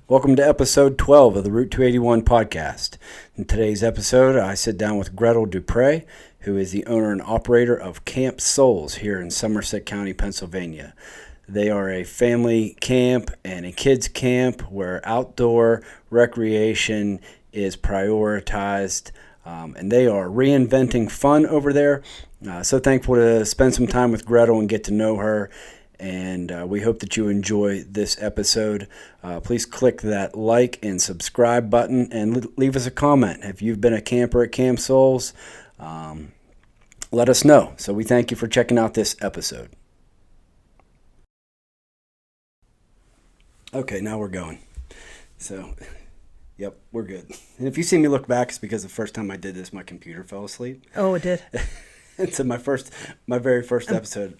Welcome to episode 12 of the Route 281 podcast. In today's episode, I sit down with Gretl Dupre, who is the owner and operator of Camp Souls here in Somerset County, Pennsylvania. They are a family camp and a kids camp where outdoor recreation is prioritized, and they are reinventing fun over there. So thankful to spend some time with Gretl and get to know her. And we hope that you enjoy this episode. Please click that like and subscribe button and leave us a comment. If you've been a camper at Camp Souls, let us know. So we thank you for checking out this episode. Okay, now we're going. So, yep, we're good. And if you see me look back, it's because the first time I did this, my computer fell asleep. Oh, it did. And so my very first episode,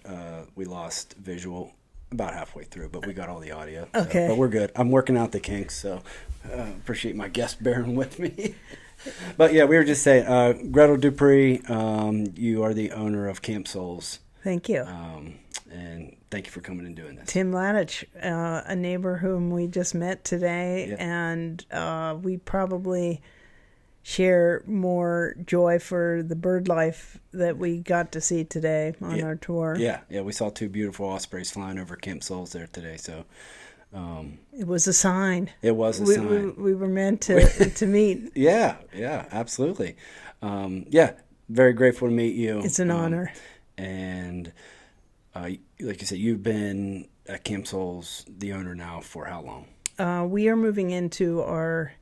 we lost visual about halfway through, but we got all the audio. Okay. But we're good. I'm working out the kinks, so appreciate my guest bearing with me. But yeah, we were just saying, Gretl Dupre, you are the owner of Camp Souls. Thank you. And thank you for coming and doing this. Tim Ladich, a neighbor whom we just met today, and we probably share more joy for the bird life that we got to see today on our tour. Yeah, we saw two beautiful ospreys flying over Camp Souls there today. So it was a sign. It was a sign. We were meant to meet. Yeah, absolutely. Very grateful to meet you. It's an honor. And like you said, you've been at Camp Souls, the owner now, for how long? We are moving into our...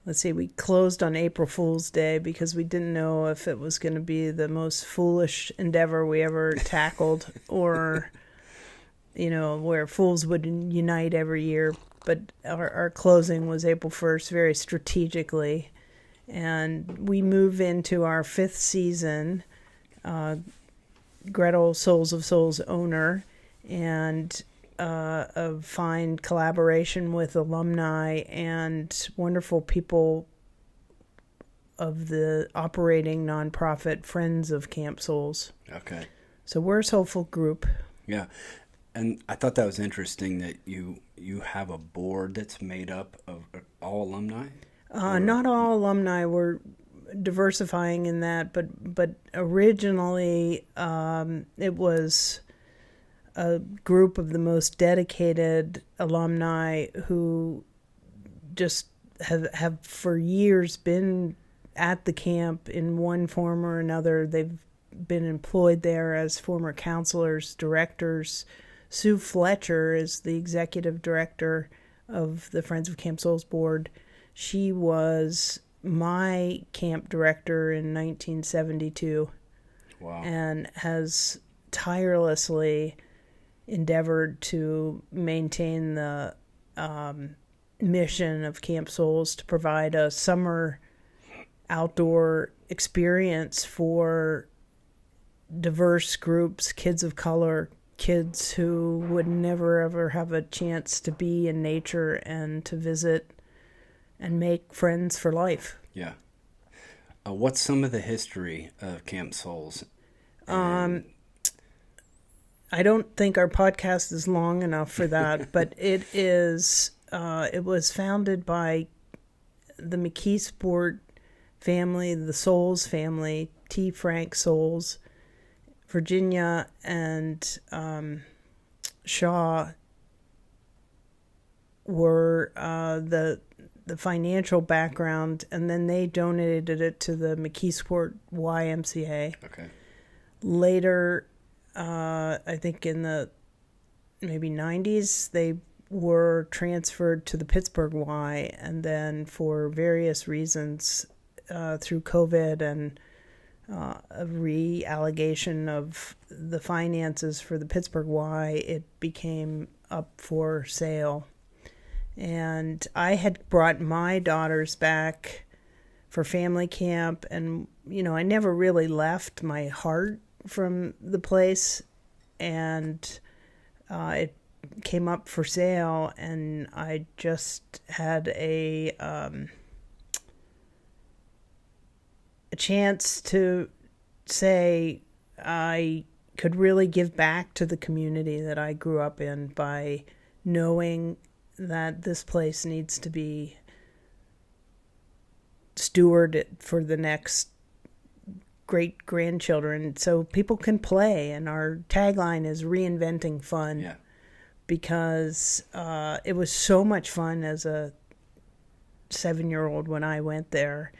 Let's see, we closed on April Fool's Day because we didn't know if it was going to be the most foolish endeavor we ever tackled or, where fools would unite every year. But our closing was April 1st, very strategically. And we move into our fifth season, Gretl, Souls of Souls owner, and a fine collaboration with alumni and wonderful people of the operating nonprofit Friends of Camp Souls. Okay. So we're a soulful group. Yeah. And I thought that was interesting that you have a board that's made up of all alumni? Not all alumni. We're diversifying in that, but originally it was a group of the most dedicated alumni who just have for years been at the camp in one form or another. They've been employed there as former counselors, directors. Sue Fletcher is the executive director of the Friends of Camp Souls board. She was my camp director in 1972. Wow. And has tirelessly endeavored to maintain the mission of Camp Souls to provide a summer outdoor experience for diverse groups, kids of color, kids who would never ever have a chance to be in nature and to visit and make friends for life. Yeah. What's some of the history of Camp Souls? I don't think our podcast is long enough for that, but it is. It was founded by the McKeesport family, the Souls family, T. Frank Souls, Virginia, and Shaw were the financial background, and then they donated it to the McKeesport YMCA. Okay. Later, I think in the maybe 90s, they were transferred to the Pittsburgh Y, and then for various reasons, through COVID and a reallocation of the finances for the Pittsburgh Y, it became up for sale. And I had brought my daughters back for family camp, and, I never really left my heart from the place, and it came up for sale, and I just had a chance to say I could really give back to the community that I grew up in by knowing that this place needs to be stewarded for the next great grandchildren so people can play. And our tagline is Reinventing Fun. Yeah. Because it was so much fun as a 7-year-old when I went there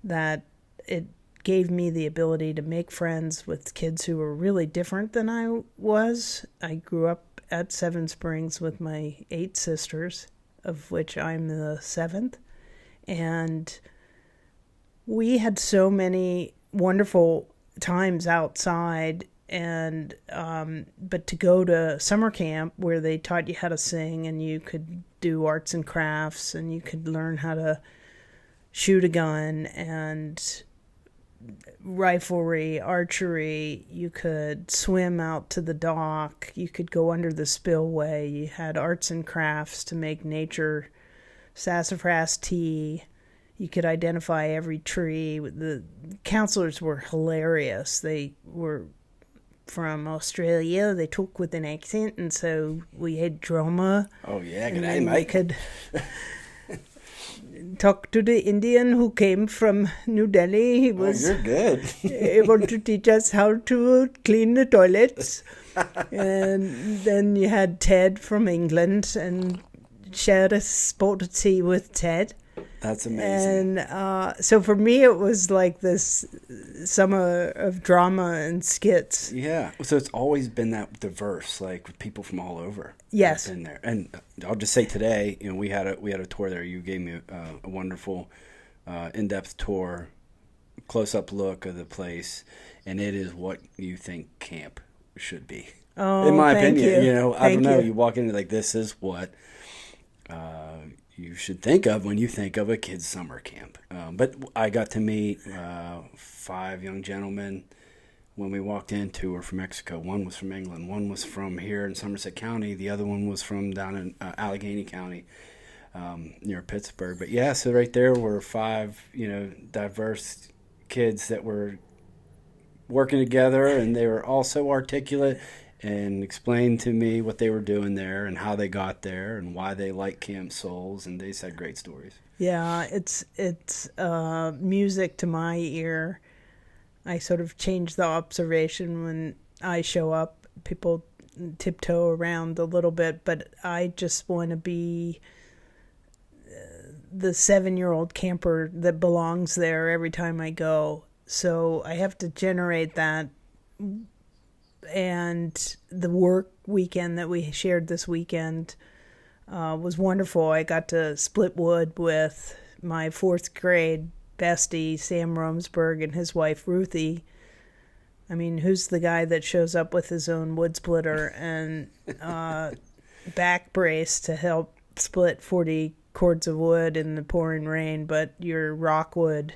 that it gave me the ability to make friends with kids who were really different than I was. I grew up at Seven Springs with my 8 sisters, of which I'm the 7th. And we had so many wonderful times outside. And but to go to summer camp where they taught you how to sing and you could do arts and crafts and you could learn how to shoot a gun and riflery, archery, you could swim out to the dock, you could go under the spillway, you had arts and crafts to make nature sassafras tea, you could identify every tree. The counselors were hilarious. They were from Australia. They talk with an accent, and so we had drama. Oh yeah, good and day, then mate. we could talk to the Indian who came from New Delhi. He was you're good. able to teach us how to clean the toilets. And then you had Ted from England and shared a spot of tea with Ted. That's amazing. And so for me, it was like this summer of drama and skits. Yeah. So it's always been that diverse, like with people from all over. Yes. Been there. And I'll just say today, we had a tour there. You gave me a wonderful, in-depth tour, close-up look of the place, and it is what you think camp should be. Oh, in my thank opinion, you. I don't know. You. You walk into like this is what you should think of when you think of a kid's summer camp. But I got to meet 5 young gentlemen when we walked in. 2 were from Mexico. 1 was from England. 1 was from here in Somerset County. The other one was from down in Allegheny County, near Pittsburgh. But yeah, so right there were 5, diverse kids that were working together, and they were all so articulate and explained to me what they were doing there and how they got there and why they like Camp Souls, and they said great stories. Yeah, it's music to my ear. I sort of change the observation when I show up. People tiptoe around a little bit, but I just want to be the 7-year-old camper that belongs there every time I go. So I have to generate that. And the work weekend that we shared this weekend was wonderful. I got to split wood with my 4th grade bestie, Sam Romsberg, and his wife, Ruthie. I mean, who's the guy that shows up with his own wood splitter and back brace to help split 40 cords of wood in the pouring rain, but your rockwood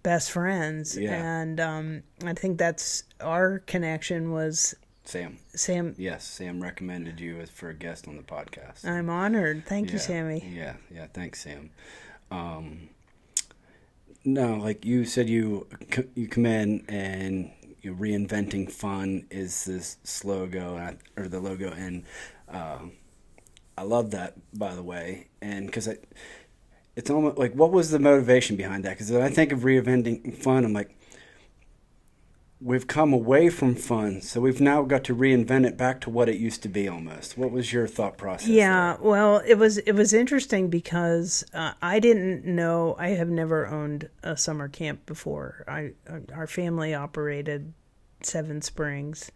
best friends. Yeah. And I think that's our connection was Sam. Yes, Sam recommended you for a guest on the podcast. I'm honored. Thank you, Sammy. Yeah, thanks, Sam. No, like you said, you come in and Reinventing Fun is this logo, or the logo, and I love that, by the way, and because it's almost like, what was the motivation behind that? Because when I think of Reinventing Fun, I'm like, we've come away from fun, so we've now got to reinvent it back to what it used to be almost. What was your thought process? Yeah, well, it was interesting because I didn't know. I have never owned a summer camp before. Our family operated Seven Springs,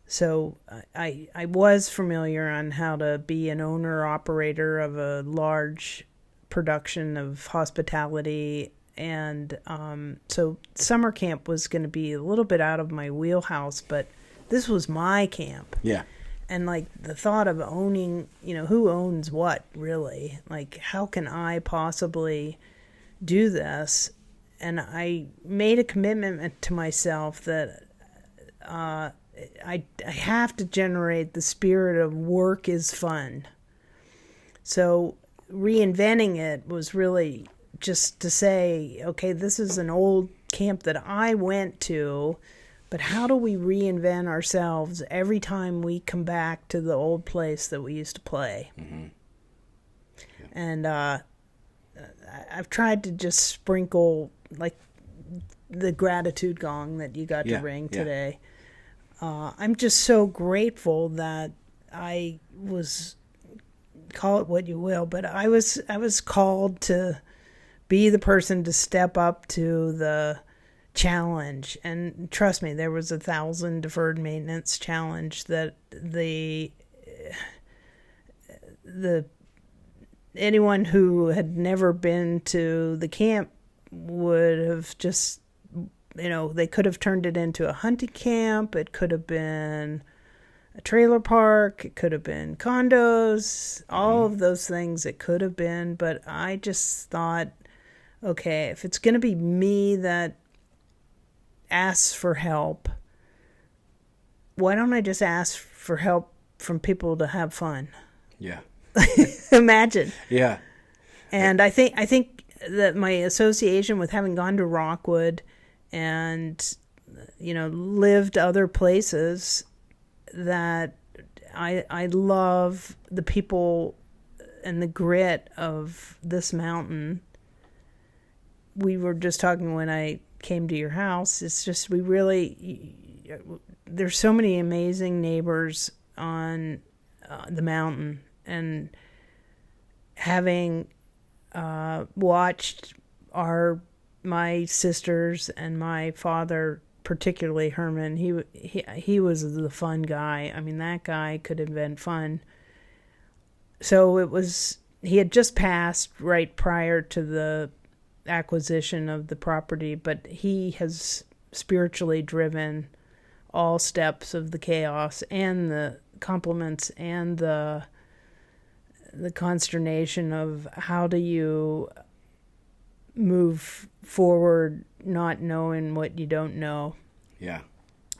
so I was familiar on how to be an owner operator of a large production of hospitality. And so summer camp was going to be a little bit out of my wheelhouse, but this was my camp. Yeah. And like the thought of owning, who owns what really? Like, how can I possibly do this? And I made a commitment to myself that I have to generate the spirit of work is fun. So reinventing it was really just to say, okay, this is an old camp that I went to, but how do we reinvent ourselves every time we come back to the old place that we used to play? Mm-hmm. And I've tried to just sprinkle like the gratitude gong that you got to ring today. I'm just so grateful that I was, call it what you will, but I was called to be the person to step up to the challenge. And trust me, there was 1,000 deferred maintenance challenge that the anyone who had never been to the camp would have just, they could have turned it into a hunting camp. It could have been a trailer park. It could have been condos, all of those things it could have been. But I just thought, okay, if it's going to be me that asks for help, why don't I just ask for help from people to have fun? Yeah. Imagine. Yeah. And I think that my association with having gone to Rockwood and, lived other places, that I love the people and the grit of this mountain. We were just talking when I came to your house. It's just, there's so many amazing neighbors on the mountain. And having watched my sisters and my father, particularly Herman, he was the fun guy. I mean, that guy could invent fun. So he had just passed right prior to the acquisition of the property, but he has spiritually driven all steps of the chaos and the compliments and the consternation of how do you move forward not knowing what you don't know. Yeah.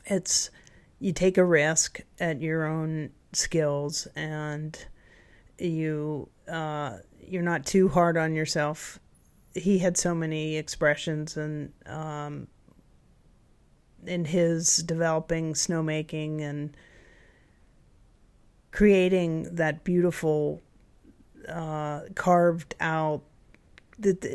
It's, you take a risk at your own skills, and you're not too hard on yourself. He had so many expressions and in his developing snowmaking and creating that beautiful carved out,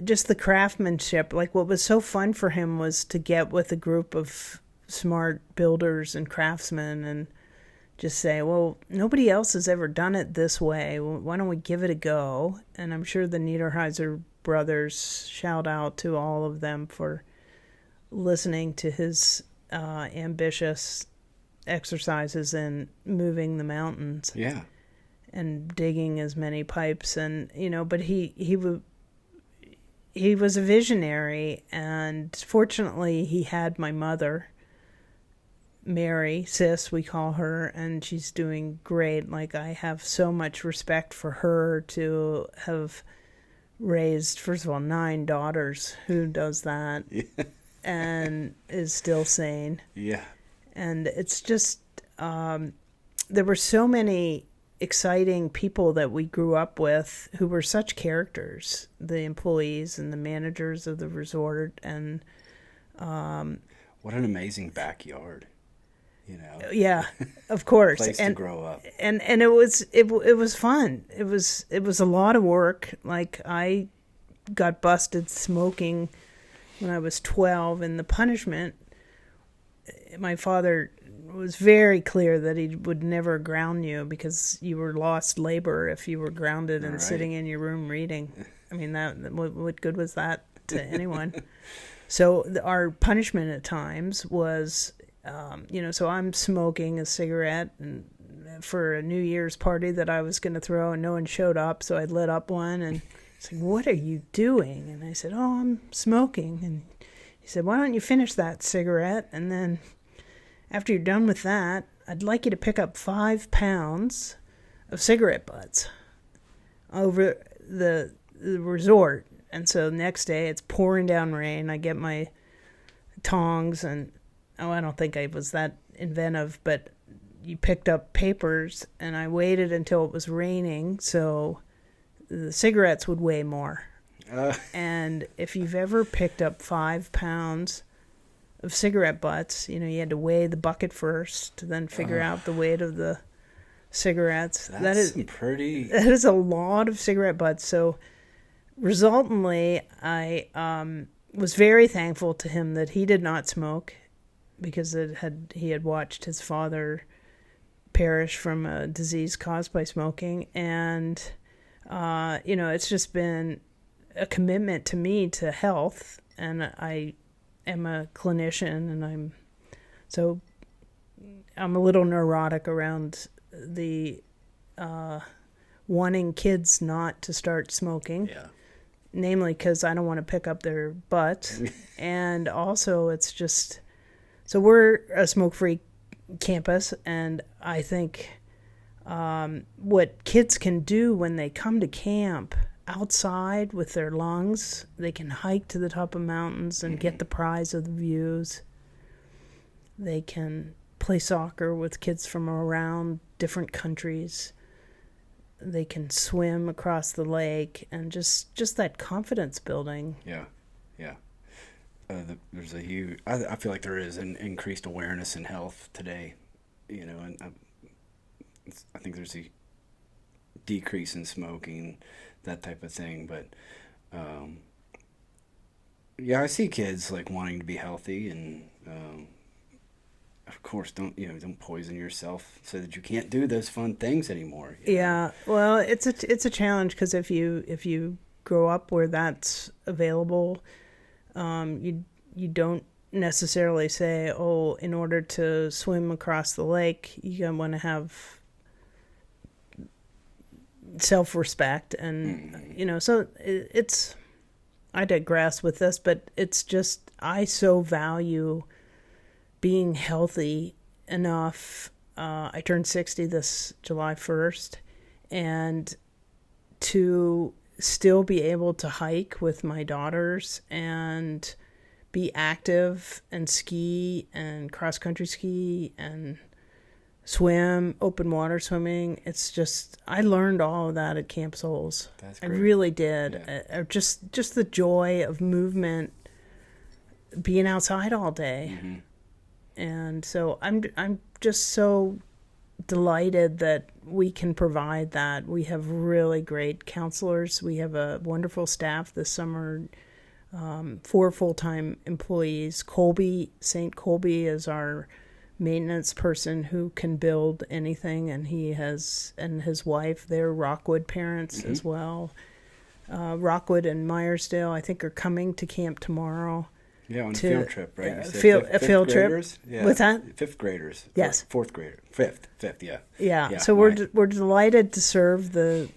just the craftsmanship. Like, what was so fun for him was to get with a group of smart builders and craftsmen and just say, well, nobody else has ever done it this way. Why don't we give it a go? And I'm sure the Niederheiser brothers, shout out to all of them for listening to his ambitious exercises in moving the mountains. Yeah. And digging as many pipes, and but he was a visionary, and fortunately he had my mother, Mary, Sis we call her, and she's doing great. Like, I have so much respect for her to have raised, first of all, 9 daughters. Who does that? Yeah. And is still sane. Yeah. And it's just there were so many exciting people that we grew up with who were such characters, the employees and the managers of the resort. And what an amazing backyard, Yeah, of course. Place to grow up. And it was fun. It was a lot of work. Like, I got busted smoking when I was 12, and the punishment, my father was very clear that he would never ground you because you were lost labor if you were grounded and sitting in your room reading. I mean, what good was that to anyone? So our punishment at times was, so I'm smoking a cigarette and for a New Year's party that I was going to throw, and no one showed up, so I lit up one, and he's like, "What are you doing?" And I said, "Oh, I'm smoking." And he said, "Why don't you finish that cigarette? And then after you're done with that, I'd like you to pick up 5 pounds of cigarette butts over the resort." And so next day, it's pouring down rain. I get my tongs, and I don't think I was that inventive, but you picked up papers, and I waited until it was raining so the cigarettes would weigh more. And if you've ever picked up 5 pounds of cigarette butts, you had to weigh the bucket first to then figure out the weight of the cigarettes. That's some pretty... That is a lot of cigarette butts. So resultantly, I was very thankful to him that he did not smoke, because he had watched his father perish from a disease caused by smoking. And, it's just been a commitment to me to health. And I am a clinician, and I'm a little neurotic around the wanting kids not to start smoking. Yeah. Namely because I don't want to pick up their butt. And also it's just... So we're a smoke-free campus, and I think what kids can do when they come to camp outside with their lungs, they can hike to the top of mountains and get the prize of the views. They can play soccer with kids from around different countries. They can swim across the lake, and just that confidence building. Yeah. There's a huge... I feel like there is an increased awareness in health today, and I think there's a decrease in smoking, that type of thing. But I see kids like wanting to be healthy, and of course, don't poison yourself so that you can't do those fun things anymore. Yeah, well, it's a challenge, because if you grow up where that's available, you don't necessarily say, oh, in order to swim across the lake, you want to have self-respect, and so it's... I digress with this, but it's just, I so value being healthy enough. I turned 60 this July 1st, and to still be able to hike with my daughters and be active and ski and cross-country ski and swim, open water swimming. It's just, I learned all of that at Camp Souls. That's great. I really did. Yeah. Just the joy of movement, being outside all day. Mm-hmm. And so I'm just so delighted that we can provide that. We have really great counselors. We have a wonderful staff this summer, 4 full-time employees. St. Colby is our maintenance person who can build anything, and his wife, they're Rockwood parents as well. Rockwood and Myersdale, I think, are coming to camp tomorrow. Yeah, on a field trip, right? A field trip. Yeah. What's that? 5th graders. Yes. 4th grader. 5th, yeah. Yeah. So we're delighted to serve that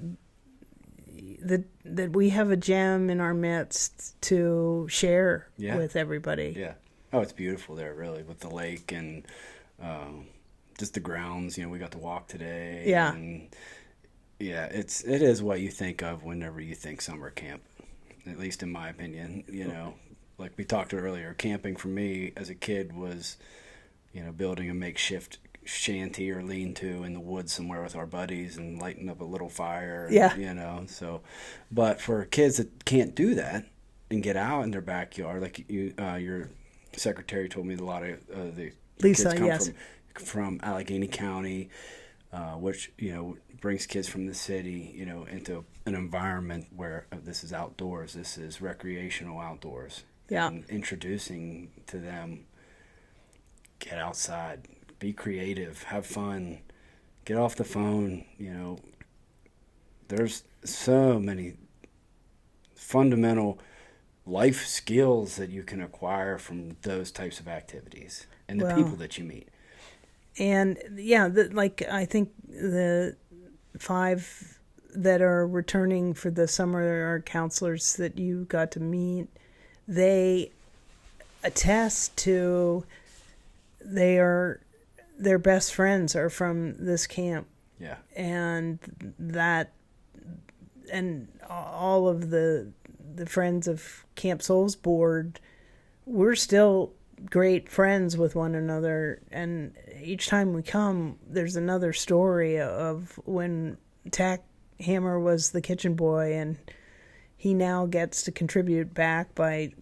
we have a gem in our midst to share with everybody. Yeah. Oh, it's beautiful there, really, with the lake and just the grounds. We got to walk today. Yeah. And it is what you think of whenever you think summer camp, at least in my opinion. Like we talked earlier, camping for me as a kid was, building a makeshift shanty or lean-to in the woods somewhere with our buddies and lighting up a little fire. Yeah. So, but for kids that can't do that and get out in their backyard, like your secretary told me, a lot of the Lisa, kids come from Allegheny County, which brings kids from the city into an environment where this is outdoors, this is recreational outdoors. Yeah. And introducing to them, get outside, be creative, have fun, get off the phone. There's so many fundamental life skills that you can acquire from those types of activities and the people that you meet. And I think the 5 that are returning for the summer are counselors that you got to meet. They attest to their best friends are from this camp. Yeah. And all of the friends of Camp Souls board, we're still great friends with one another, and each time we come, there's another story of when Tack Hammer was the kitchen boy, and he now gets to contribute back by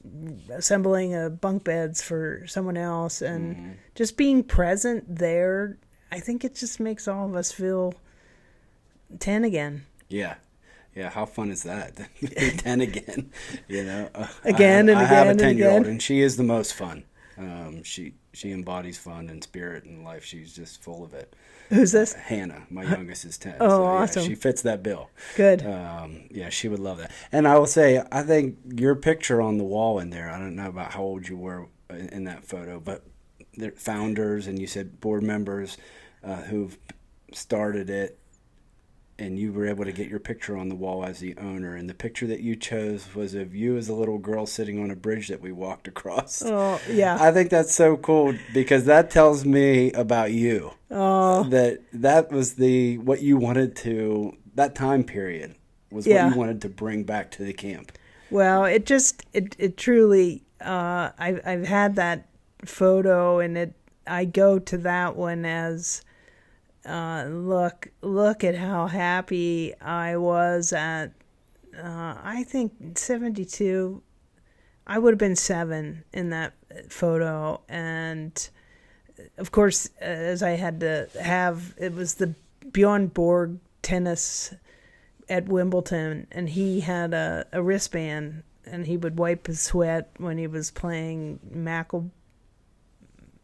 assembling bunk beds for someone else, and just being present there. I think it just makes all of us feel 10 again. Yeah. Yeah, how fun is that? 10 again, you know. Again and I have a again and 10-year-old, again. and she is the most fun. She embodies fun and spirit and life. She's just full of it. Who's this? Hannah, my youngest, is 10. Oh, So, yeah, awesome. she fits that bill. Good. Yeah, she would love that. And I will say, I think your picture on the wall in there, I don't know about how old you were in that photo, but they're founders, and you said board members who've started it, and you were able to get your picture on the wall as the owner. And the picture that you chose was of you as a little girl sitting on a bridge that we walked across. Oh, yeah. I think that's so cool because that tells me about you. Oh, That was what you wanted to, that time period was what yeah. you wanted to bring back to the camp. Well, it truly, I've had that photo, and I go to that one as, look at how happy I was at, I think 72. I would have been 7 in that photo. And of course, as I had to have, it was the Bjorn Borg tennis at Wimbledon, and he had a wristband, and he would wipe his sweat when he was playing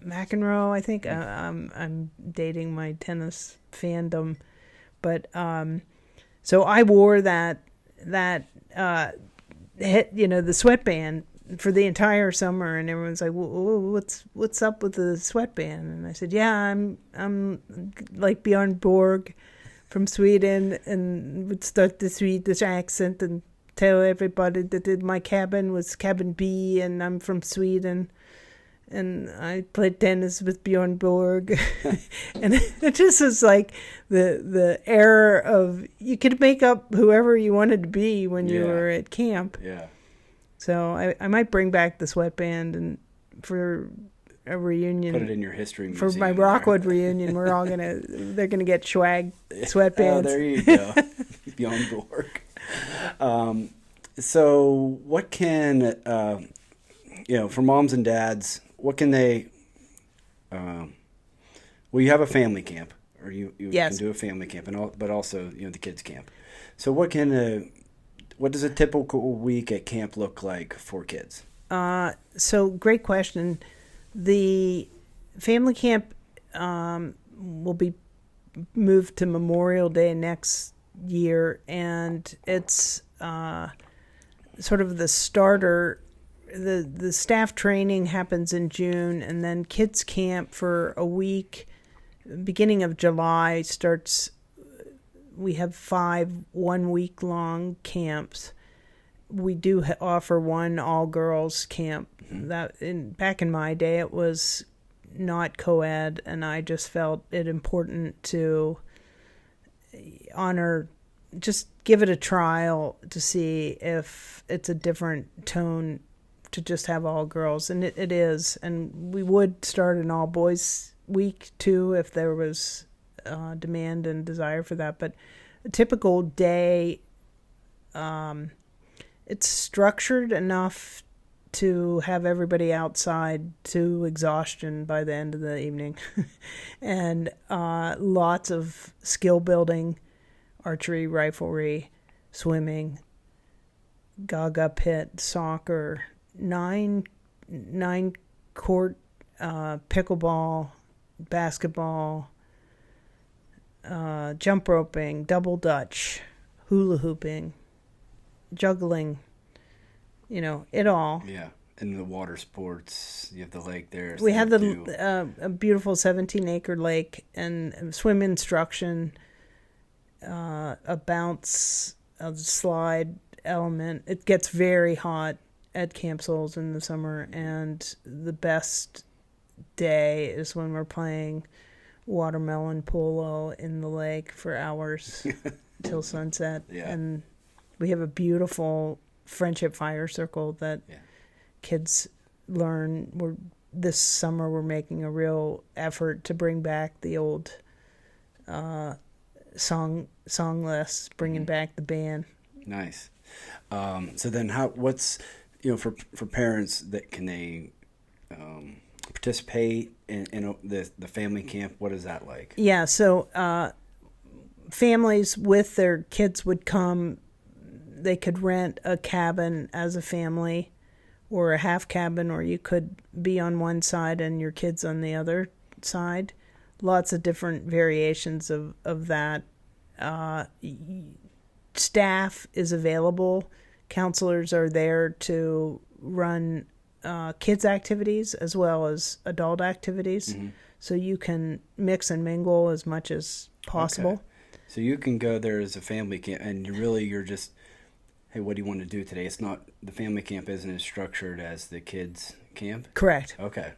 McEnroe, I think. I'm dating my tennis fandom, but so I wore that the sweatband for the entire summer, and everyone's like, "What's up with the sweatband?" And I said, "Yeah, I'm like Bjorn Borg from Sweden," and would start the Swedish accent and tell everybody that my cabin was cabin B, and I'm from Sweden. And I played tennis with Bjorn Borg. And it just was like the era of, you could make up whoever you wanted to be when you were at camp. Yeah. So I might bring back the sweatband and for a reunion. Put it in your history museum. For my Rockwood reunion, they're gonna get swag sweatbands. Oh, there you go. Bjorn Borg. So what can, for moms and dads, what can they, you have a family camp, or you Yes. can do a family camp, but also, the kids camp. So what does a typical week at camp look like for kids? So great question. The family camp will be moved to Memorial Day next year, and it's sort of the starter. The staff training happens in June, and then kids camp for a week. Beginning of July starts. We have 5 1-week-long camps. We do offer one all-girls camp. Back in my day, it was not co-ed, and I just felt it important to just give it a trial to see if it's a different tone to just have all girls, and it is. And we would start an all-boys week too if there was demand and desire for that. But a typical day, it's structured enough to have everybody outside to exhaustion by the end of the evening. And lots of skill building, archery, riflery, swimming, gaga pit, soccer, 9 court, pickleball, basketball, jump roping, double dutch, hula hooping, juggling, it all. Yeah. And the water sports, you have the lake there. We have a beautiful 17-acre lake, and swim instruction, a bounce, a slide element. It gets very hot at Camp Souls in the summer, and the best day is when we're playing watermelon polo in the lake for hours till sunset. Yeah. And we have a beautiful friendship fire circle that kids learn. This summer we're making a real effort to bring back the old song list, bringing back the band. Nice. So then what's for parents, that can they participate in the family camp? What is that like? Yeah, so families with their kids would come. They could rent a cabin as a family or a half cabin, or you could be on one side and your kids on the other side. Lots of different variations of that. Staff is available. Counselors are there to run kids' activities as well as adult activities. Mm-hmm. So you can mix and mingle as much as possible. Okay. So you can go there as a family camp, and you're just, hey, what do you want to do today? It's not, the family camp isn't as structured as the kids' camp? Correct. Okay.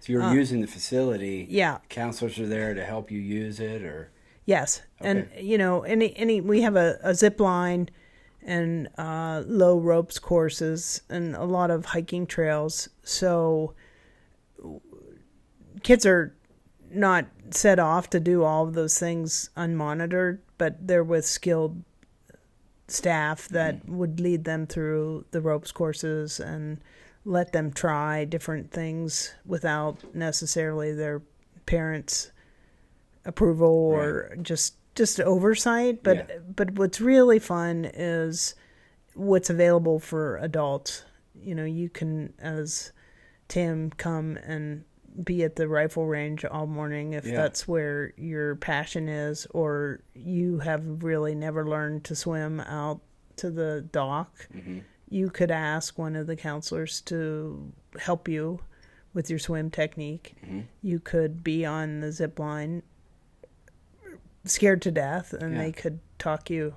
So you're using the facility. Yeah. Counselors are there to help you use it, or? Yes. Okay. And, any we have a zip line and low ropes courses and a lot of hiking trails. So kids are not set off to do all of those things unmonitored, but they're with skilled staff that would lead them through the ropes courses and let them try different things without necessarily their parents' approval or just oversight. But what's really fun is what's available for adults. You can, as Tim, come and be at the rifle range all morning if that's where your passion is, or you have really never learned to swim out to the dock. Mm-hmm. You could ask one of the counselors to help you with your swim technique. Mm-hmm. You could be on the zip line scared to death, and they could talk you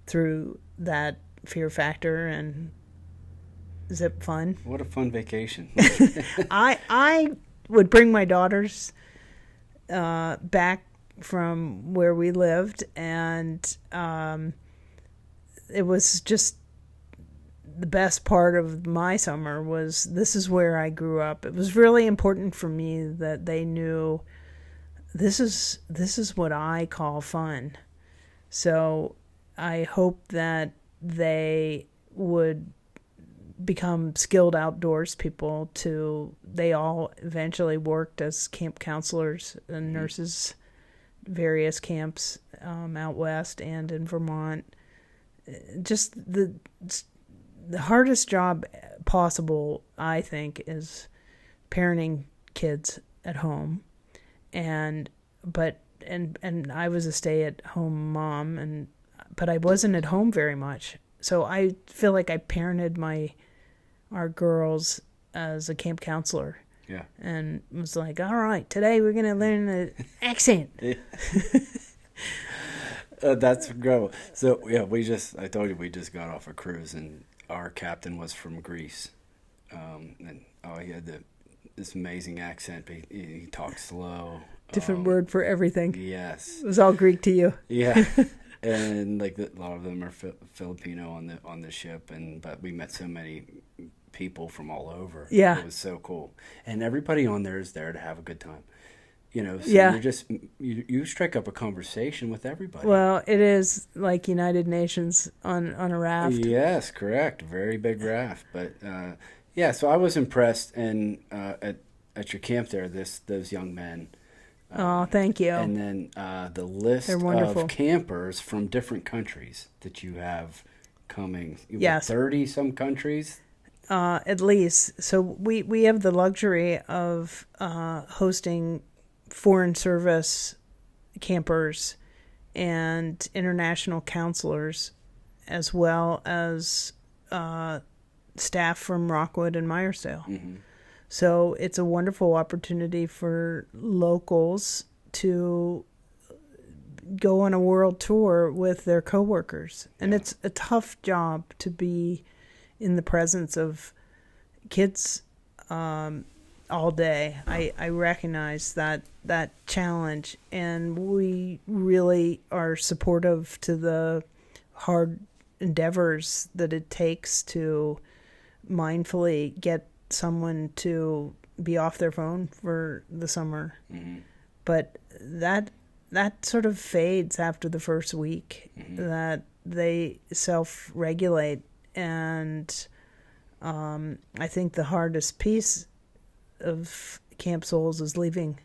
through that fear factor and zip fun. What a fun vacation. I would bring my daughters back from where we lived, and it was just the best part of my summer was this is where I grew up. It was really important for me that they knew this is what I call fun. So I hope that they would become skilled outdoors people too. They all eventually worked as camp counselors and nurses, various camps out west and in Vermont. Just the hardest job possible, I think, is parenting kids at home. And I was a stay-at-home mom, but I wasn't at home very much. So I feel like I parented our girls as a camp counselor. Yeah. And was like, all right, today we're going to learn the accent. That's great. So, I told you we just got off a cruise, and our captain was from Greece. He had this amazing accent. He talked slow. Different word for everything. Yes. It was all Greek to you. Yeah. And a lot of them are Filipino on the ship, but we met so many people from all over. Yeah. It was so cool. And everybody on there is there to have a good time. So you're just you strike up a conversation with everybody. Well, it is like United Nations on a raft. Yes, correct. Very big raft. But so I was impressed and at your camp there, those young men. Thank you. And then the list of campers from different countries that you have coming. Yes. 30 some countries? At least. So we have the luxury of hosting foreign service campers and international counselors, as well as staff from Rockwood and Myersdale. Mm-hmm. So it's a wonderful opportunity for locals to go on a world tour with their coworkers. And it's a tough job to be in the presence of kids all day. I recognize that challenge, and we really are supportive to the hard endeavors that it takes to mindfully get someone to be off their phone for the summer. Mm-hmm. But that sort of fades after the first week, that they self-regulate. And I think the hardest piece of Camp Souls is leaving.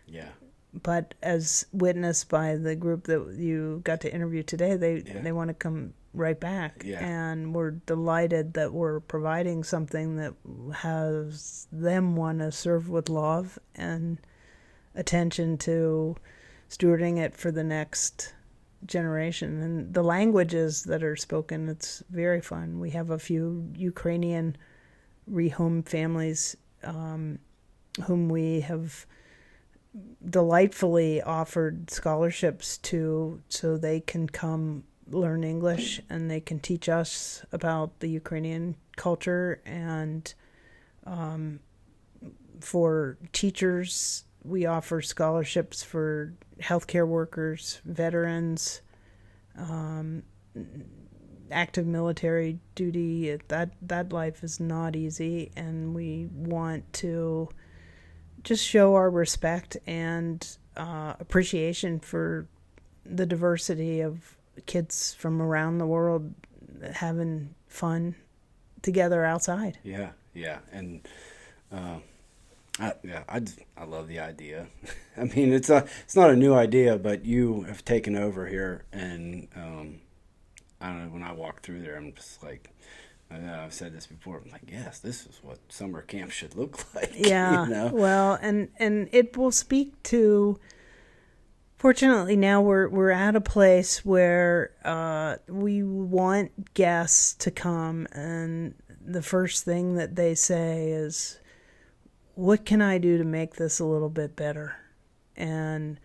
Yeah. but as witnessed by the group that you got to interview today, they want to come right back. Yeah. And we're delighted that we're providing something that has them want to serve with love and attention to stewarding it for the next generation. And the languages that are spoken, it's very fun. We have a few Ukrainian rehomed families whom we have delightfully offered scholarships to, so they can come learn English and they can teach us about the Ukrainian culture. And for teachers, we offer scholarships for healthcare workers, veterans, active military duty. That life is not easy, and we want to just show our respect and appreciation for the diversity of kids from around the world having fun together outside. Yeah, and I love the idea. I mean, it's not a new idea, but you have taken over here, and I don't know. When I walk through there, I'm just like, I know I've said this before. I'm like, yes, this is what summer camp should look like. Yeah. You know? Well, and it will speak to. Fortunately, now we're at a place where we want guests to come, and the first thing that they say is, "What can I do to make this a little bit better? And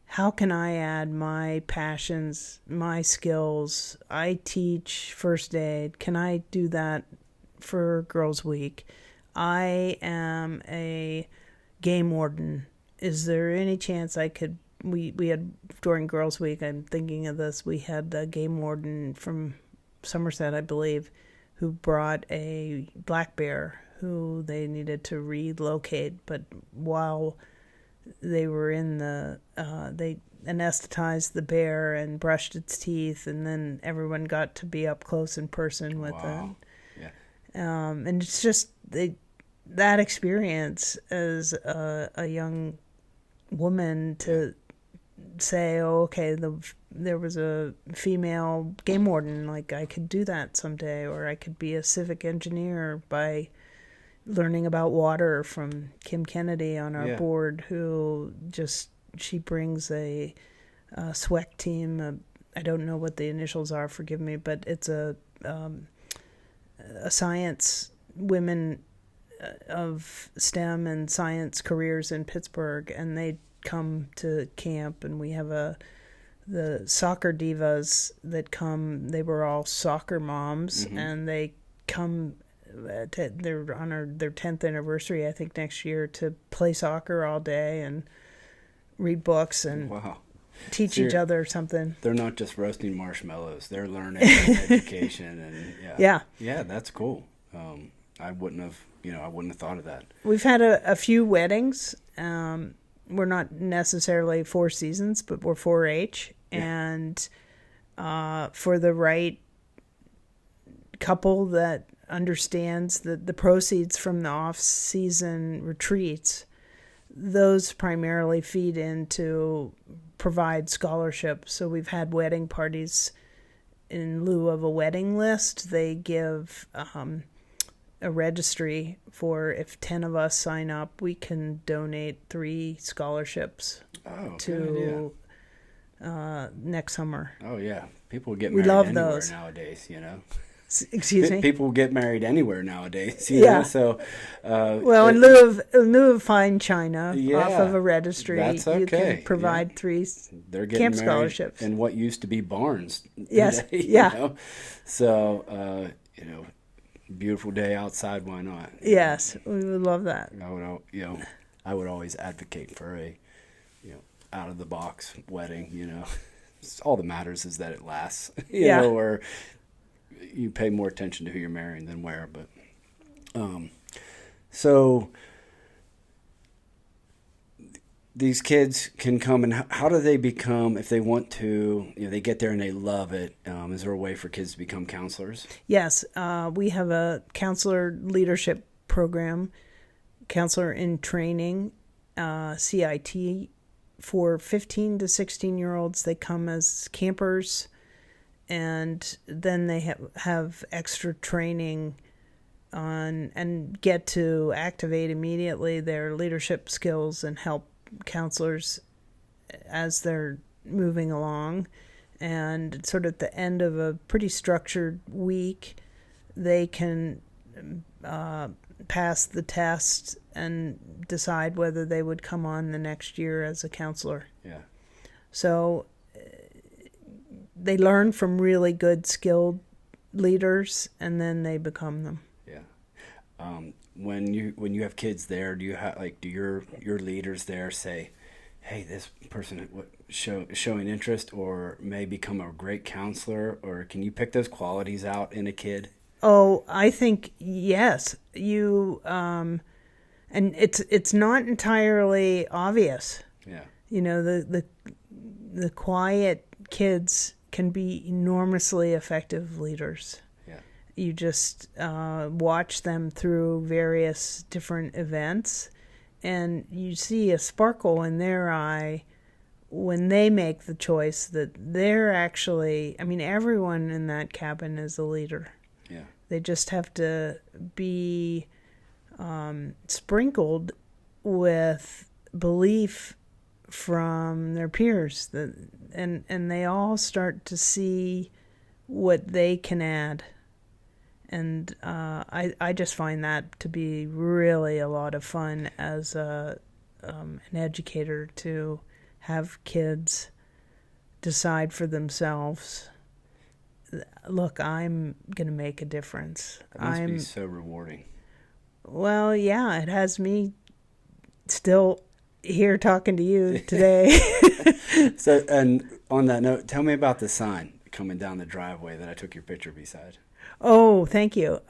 how can I add my passions, my skills? I teach first aid. Can I do that for Girls Week? I am a game warden. Is there any chance I could..." We had, during Girls Week, I'm thinking of this, we had a game warden from Somerset, I believe, who brought a black bear who they needed to relocate. But while they were in they anesthetized the bear and brushed its teeth, and then everyone got to be up close in person with it. Yeah. And it's just that experience as a young woman to say, oh, okay, there was a female game warden, like I could do that someday, or I could be a civic engineer by learning about water from Kim Kennedy on our board, who she brings a SWEC team. I don't know what the initials are, forgive me, but it's a science women of STEM and science careers in Pittsburgh, and they come to camp, and we have the soccer divas that come. They were all soccer moms, and they come they're on their 10th anniversary, I think, next year, to play soccer all day and read books and teach each other something. They're not just roasting marshmallows; they're learning education, and yeah, that's cool. I wouldn't have thought of that. We've had a few weddings. We're not necessarily Four Seasons, but we're 4-H, and for the right couple that understands that the proceeds from the off-season retreats, those primarily feed into provide scholarships. So we've had wedding parties in lieu of a wedding list. They give a registry for, if 10 of us sign up, we can donate 3 scholarships to next summer. Oh yeah, people get married anywhere those nowadays, you know. Excuse me. People get married anywhere nowadays, you know. So, in lieu of fine china off of a registry, that's okay. You can provide 3 camp scholarships in what used to be barns. Yes, today, you know? So, beautiful day outside. Why not? Yes, we would love that. I would always advocate for a, out of the box wedding. You know, all that matters is that it lasts. You know, or you pay more attention to who you're marrying than where. But, so these kids can come, and how do they become, if they want to, they get there and they love it, is there a way for kids to become counselors? Yes. We have a counselor leadership program, counselor in training, CIT for 15 to 16-year-olds, they come as campers, and then they have extra training on and get to activate immediately their leadership skills and help counselors as they're moving along. And sort of at the end of a pretty structured week, they can pass the test and decide whether they would come on the next year as a counselor. Yeah. So they learn from really good, skilled leaders, and then they become them. Yeah. When you have kids there, do you have do your leaders there say, "Hey, this person showing interest, or may become a great counselor," or can you pick those qualities out in a kid? Oh, I think yes. You and it's not entirely obvious. Yeah. You know, the quiet kids can be enormously effective leaders. Yeah. You just watch them through various different events, and you see a sparkle in their eye when they make the choice that they're actually, I mean, everyone in that cabin is a leader. Yeah. They just have to be sprinkled with belief from their peers, and they all start to see what they can add. And I just find that to be really a lot of fun as an educator, to have kids decide for themselves, look, I'm going to make a difference. That must be so rewarding. Well, yeah, it has me still here talking to you today. So, and on that note, tell me about the sign coming down the driveway that I took your picture beside. Oh, thank you.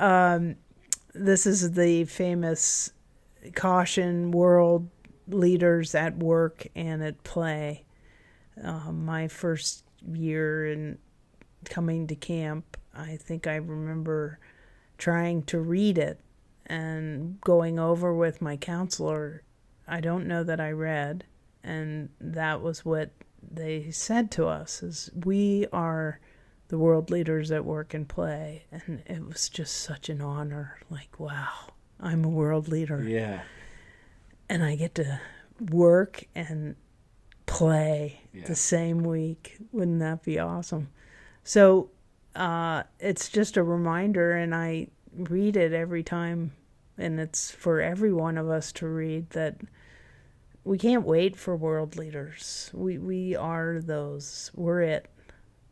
This is the famous caution, world leaders at work and at play. My first year in coming to camp, I think I remember trying to read it and going over with my counselor. I don't know that I read, and that was what they said to us, is we are the world leaders at work and play. And it was just such an honor. Like, wow, I'm a world leader. Yeah. And I get to work and play the same week. Wouldn't that be awesome? So it's just a reminder, and I read it every time, and it's for every one of us to read, that we can't wait for world leaders. We are those. We're it.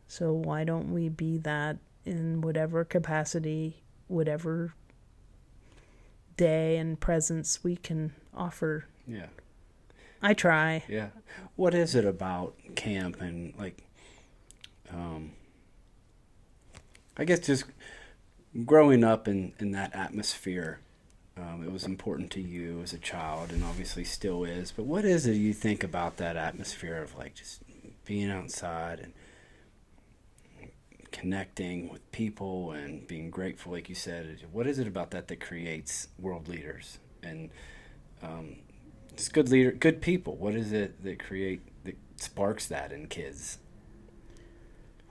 So why don't we be that in whatever capacity, whatever day and presence we can offer? Yeah. I try. Yeah. What is it about camp and I guess just growing up in that atmosphere, it was important to you as a child, and obviously still is. But what is it you think about that atmosphere of just being outside and connecting with people and being grateful, like you said? What is it about that creates world leaders and just good people? What is it that sparks that in kids?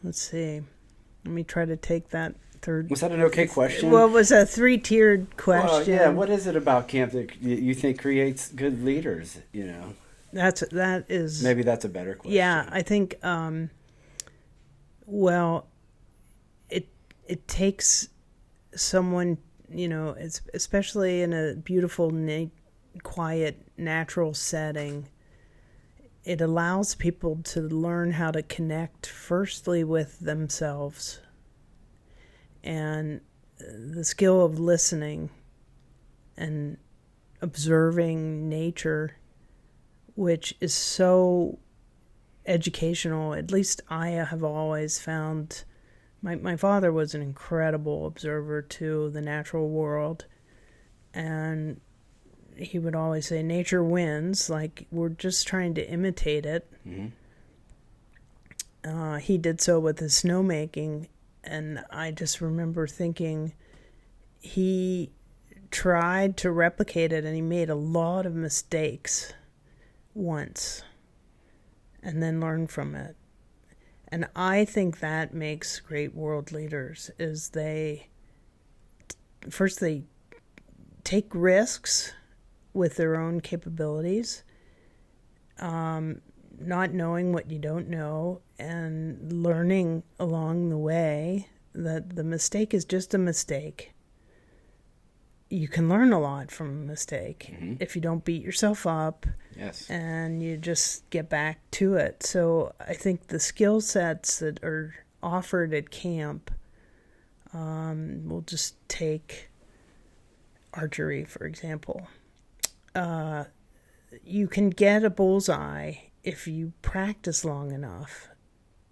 Let's see. Let me try to take that third. Was that an okay question? Well, it was a 3-tiered question. Well, yeah. What is it about camp that you think creates good leaders? That is maybe that's a better question. Yeah, I think. Well, it takes someone, it's especially in a beautiful, quiet, natural setting. It allows people to learn how to connect firstly with themselves, and the skill of listening and observing nature, which is so educational. At least I have always found. My father was an incredible observer to the natural world, and he would always say, nature wins, like we're just trying to imitate it. Mm-hmm. He did so with his snowmaking, and I just remember thinking he tried to replicate it, and he made a lot of mistakes once. and then learn from it. And I think that makes great world leaders is they take risks with their own capabilities, not knowing what you don't know, and learning along the way that the mistake is just a mistake. You can learn a lot from a mistake if you don't beat yourself up. Yes. And you just get back to it. So I think the skill sets that are offered at camp, we'll just take archery, for example. You can get a bullseye if you practice long enough,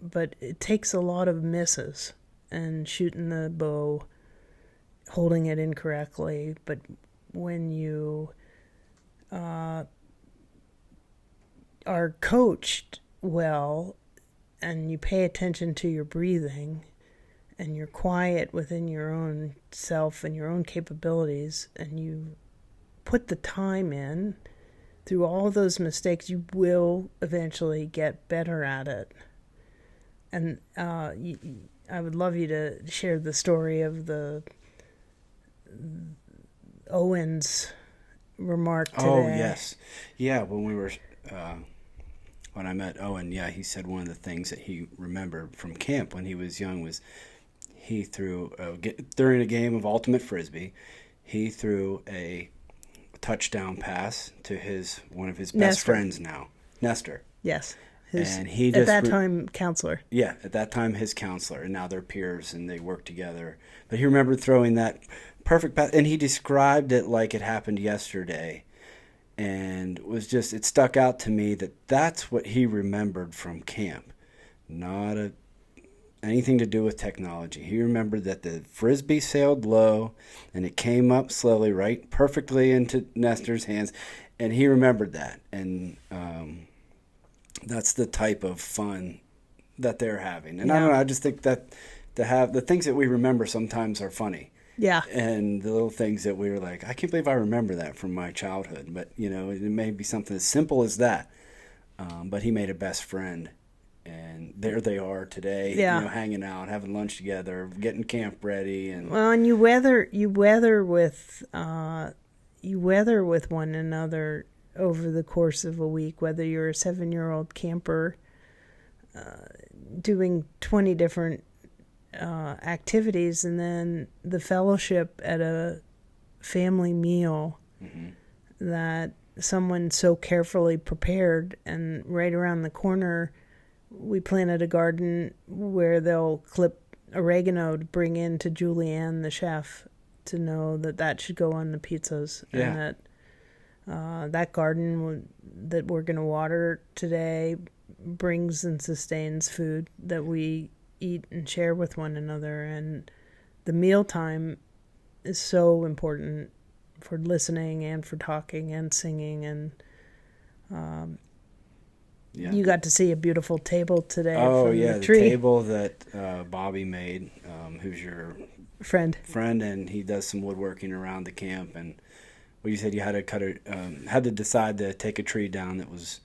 but it takes a lot of misses and shooting the bow, holding it incorrectly. But when you are coached well and you pay attention to your breathing and you're quiet within your own self and your own capabilities, and you put the time in through all those mistakes, you will eventually get better at it. And I would love you to share the story of the Owen's remark today. Oh, yes. Yeah, when I met Owen, he said one of the things that he remembered from camp when he was young was he threw, during a game of ultimate frisbee, he threw a touchdown pass to one of his best friends now, Nestor. Yes. And he at that time, counselor. Yeah, at that time, his counselor. And now they're peers and they work together. But he remembered throwing that perfect pass. And he described it like it happened yesterday. And it stuck out to me that that's what he remembered from camp. Not anything to do with technology. He remembered that the frisbee sailed low and it came up slowly, right, perfectly into Nestor's hands. And he remembered that. And that's the type of fun that they're having. And I don't know, I just think that to have the things that we remember sometimes are funny. Yeah. And the little things that we were like, I can't believe I remember that from my childhood. But, it may be something as simple as that. But he made a best friend. And there they are today, hanging out, having lunch together, getting camp ready. And you weather with one another over the course of a week, whether you're a 7-year-old camper doing 20 different activities, and then the fellowship at a family meal that someone so carefully prepared. And right around the corner, we planted a garden where they'll clip oregano to bring in to Julianne, the chef, to know that should go on the pizzas. Yeah. And that garden that we're going to water today brings and sustains food that we eat and share with one another. And the mealtime is so important for listening and for talking and singing. And you got to see a beautiful table today. Oh, from yeah, the tree. Table that Bobby made, who's your friend, and he does some woodworking around the camp. And you said you had to had to decide to take a tree down that was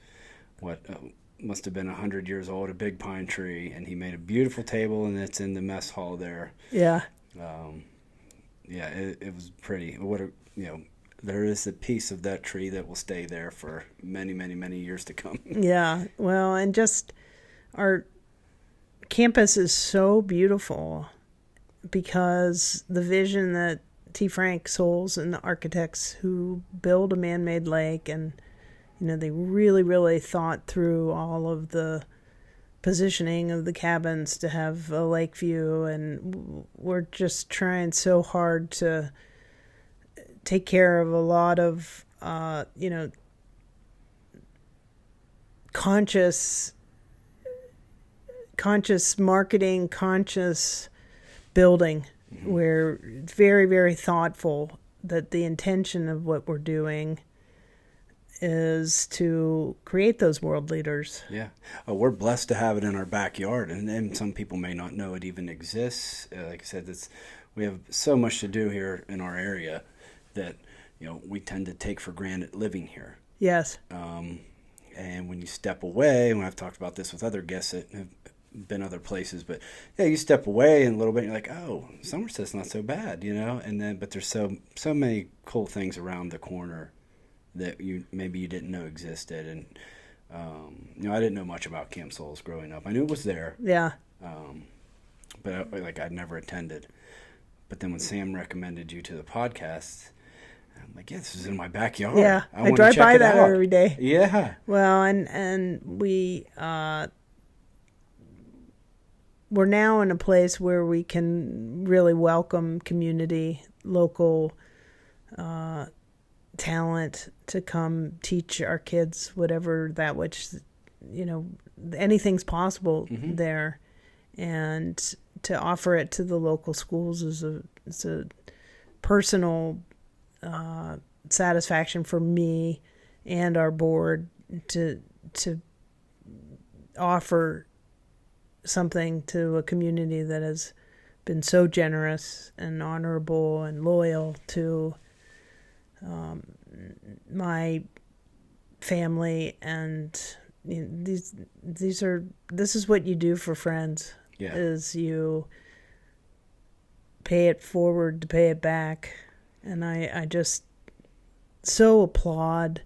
must have been 100 years old, a big pine tree, and he made a beautiful table, and it's in the mess hall there. Yeah. It was pretty. There is a piece of that tree that will stay there for many, many, many years to come. Yeah. Well, and just our campus is so beautiful because the vision that T. Frank Souls and the architects who build a man-made lake, and they really, really thought through all of the positioning of the cabins to have a lake view, and we're just trying so hard to take care of a lot of conscious marketing, conscious building. We're very, very thoughtful that the intention of what we're doing is to create those world leaders. Yeah. We're blessed to have it in our backyard, and some people may not know it even exists. Like I said, we have so much to do here in our area that we tend to take for granted living here. Yes. And when you step away, and I've talked about this with other guests that have been other places, but yeah, you step away in a little bit and you're like, oh, Somerset's not so bad, and then but there's so many cool things around the corner that you didn't know existed. And I didn't know much about Camp Souls growing up. I knew it was there, Yeah. but I'd never attended. But then when Sam recommended you to the podcast, I'm like, yeah, this is in my backyard. Yeah, I I drive by that every day. Yeah. Well, and we we're now in a place where we can really welcome community, local talent to come teach our kids whatever that which, anything's possible there. And to offer it to the local schools is a personal satisfaction for me and our board to offer something to a community that has been so generous and honorable and loyal to my family. And this is what you do for friends. Yeah. Is you pay it forward to pay it back. And I just so applaud.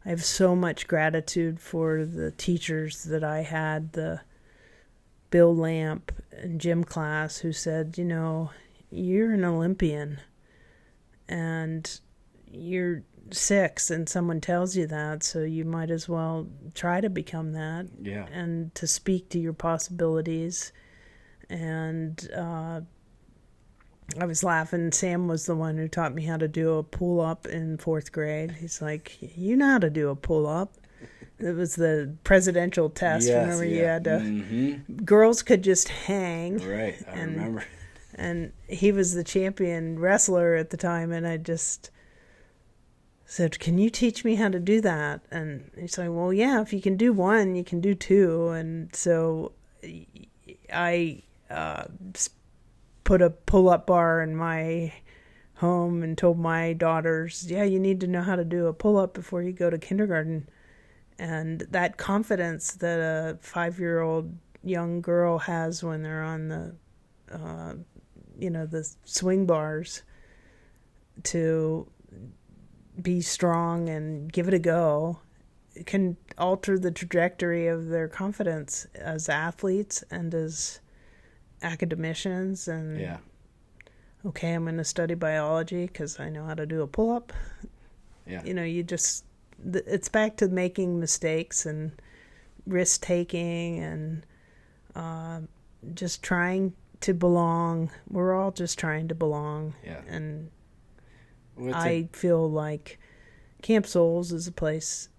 I have so much gratitude for the teachers that I had, the Bill Lamp in gym class, who said, you're an Olympian and you're 6 and someone tells you that, so you might as well try to become that. Yeah. And to speak to your possibilities. And I was laughing. Sam was the one who taught me how to do a pull-up in 4th grade. He's like, you know how to do a pull-up. It was the presidential test. Yes, Remember, yeah. you had to... Girls could just hang. Right, I remember. And he was the champion wrestler at the time, and I just said, can you teach me how to do that? And he's like, well, yeah, if you can do 1, you can do 2. And so I put a pull-up bar in my home and told my daughters, yeah, you need to know how to do a pull-up before you go to kindergarten. And that confidence that a 5-year-old young girl has when they're on the swing bars, to be strong and give it a go, can alter the trajectory of their confidence as athletes and as academicians. And yeah. Okay, I'm going to study biology because I know how to do a pull-up. Yeah. It's back to making mistakes and risk-taking and just trying to belong. We're all just trying to belong. Yeah. And I feel like Camp Souls is a place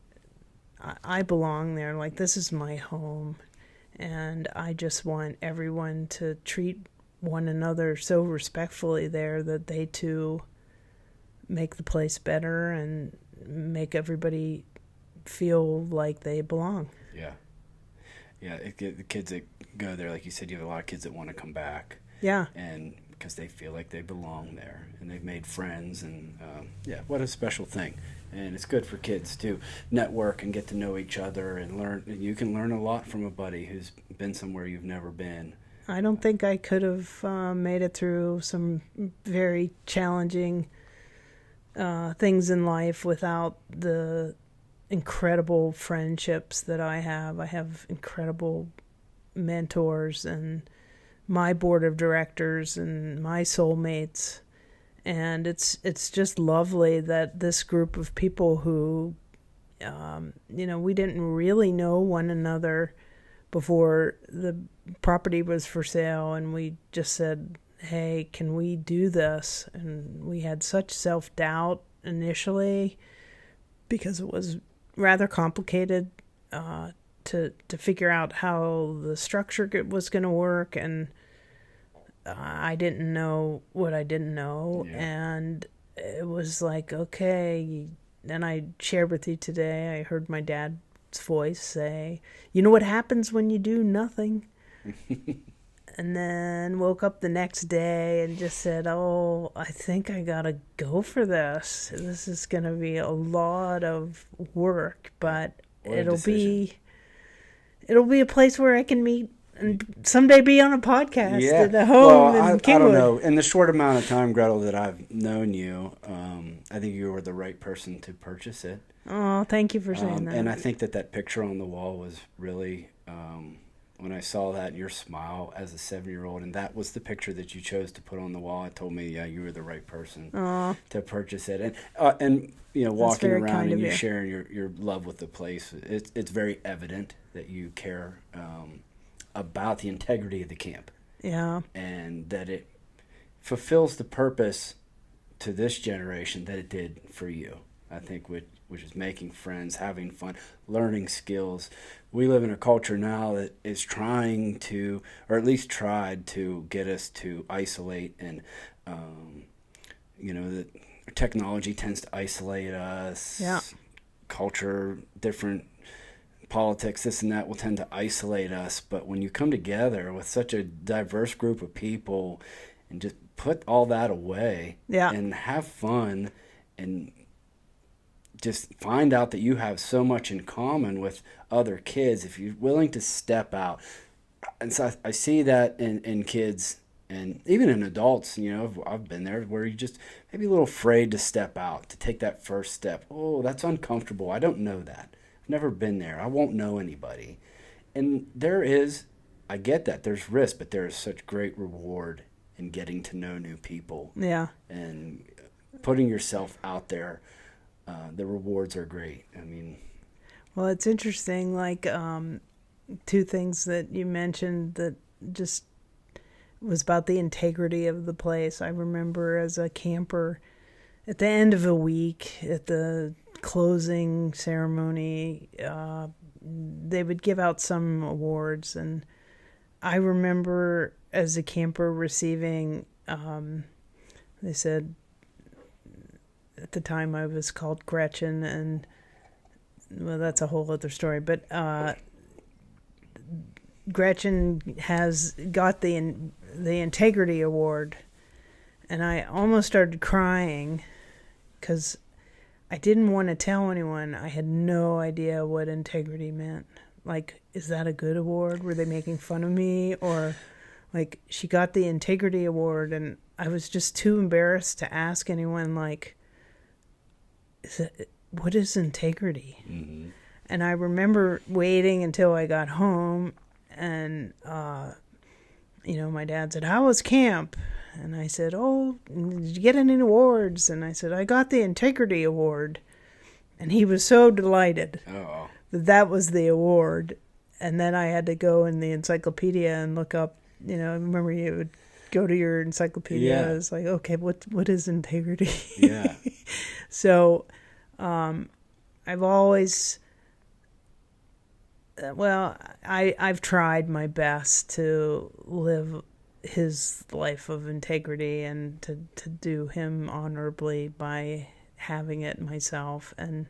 I belong there. Like, this is my home. And I just want everyone to treat one another so respectfully there that they too make the place better and make everybody feel like they belong. Yeah. Yeah, the kids that go there, like you said, you have a lot of kids that want to come back. Yeah. And because they feel like they belong there and they've made friends. And what a special thing. And it's good for kids to network and get to know each other and learn. You can learn a lot from a buddy who's been somewhere you've never been. I don't think I could have made it through some very challenging things in life without the incredible friendships that I have. I have incredible mentors and my board of directors and my soulmates. And it's just lovely that this group of people who, we didn't really know one another before the property was for sale, and we just said, hey, can we do this? And we had such self-doubt initially because it was rather complicated to figure out how the structure was going to work, and I didn't know what I didn't know. Yeah. And it was like, okay. And I shared with you today, I heard my dad's voice say, you know what happens when you do nothing? And then woke up the next day and just said, oh, I think I gotta go for this. This is gonna be a lot of work, but it'll be a place where I can meet and someday be on a podcast at a well, home in I Kingwood. don't know. In the short amount of time, Gretel, that I've known you, I think you were the right person to purchase it. Oh, thank you for saying that. And I think that picture on the wall was really, when I saw that, your smile as a 7-year-old, and that was the picture that you chose to put on the wall, it told me, yeah, you were the right person to purchase it. And you know, walking around and you sharing your love with the place, it's very evident that you care about the integrity of the camp. Yeah. And that it fulfills the purpose to this generation that it did for you. I think which is making friends, having fun, learning skills. We live in a culture now that is trying to, or at least tried to, get us to isolate, and you know, that technology tends to isolate us. Yeah. Culture, different politics, this and that will tend to isolate us. But when you come together with such a diverse group of people and just put all that away and have fun and just find out that you have so much in common with other kids, if you're willing to step out. And so I see that in kids and even in adults. You know, I've been there where you just maybe a little afraid to step out, to take that first step. Oh, that's uncomfortable. I don't know that. I've never been there. I won't know anybody. And I get that, there's risk, but there is such great reward in getting to know new people. Yeah. And putting yourself out there. The rewards are great. I mean, well, it's interesting, like, two things that you mentioned that just was about the integrity of the place. I remember as a camper, at the end of a week, at the closing ceremony, they would give out some awards, and I remember as a camper receiving, they said, at the time I was called Gretchen, and well, that's a whole other story, but Gretchen has got the integrity award, and I almost started crying because I didn't want to tell anyone. I had no idea what integrity meant. Like, is that a good award? Were they making fun of me? Or, like, she got the integrity award, and I was just too embarrassed to ask anyone, like, what is integrity? Mm-hmm. And I remember waiting until I got home, and you know, my dad said, "How was camp?" And I said, "Oh, did you get any awards?" And I said, "I got the integrity award." And he was so delighted that was the award. And then I had to go in the encyclopedia and look up, you know, I remember you would go to your encyclopedia. Yeah. It's like, okay, what is integrity? Yeah. So, I've always, I've tried my best to live his life of integrity and to do him honorably by having it myself. And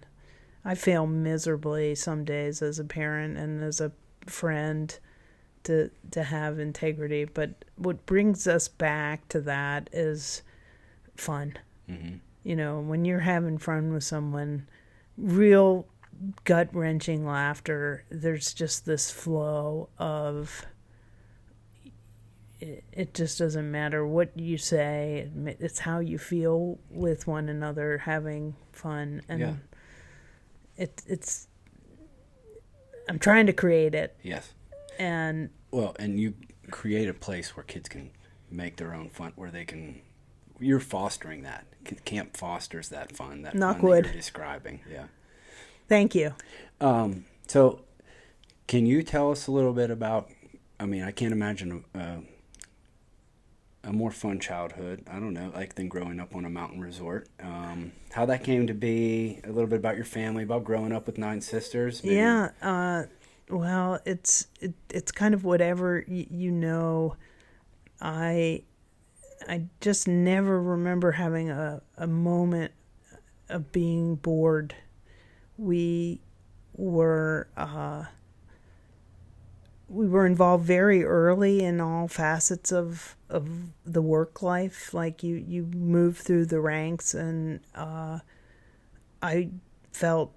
I fail miserably some days as a parent and as a friend to have integrity. But what brings us back to that is fun. Mm-hmm. You know, when you're having fun with someone, real gut-wrenching laughter, there's just this flow of, it just doesn't matter what you say, it's how you feel with one another having fun. And it's I'm trying to create it. Yes. And you create a place where kids can make their own fun, where they can. You're fostering that. Camp fosters that fun. That fun that you're describing. Yeah. Thank you. So, can you tell us a little bit about? I mean, I can't imagine a more fun childhood. I don't know, like than growing up on a mountain resort. How that came to be. A little bit about your family, about growing up with 9 sisters. Maybe. Yeah. Well, it's kind of whatever you know. I just never remember having a moment of being bored. We were involved very early in all facets of the work life. Like you move through the ranks, and I felt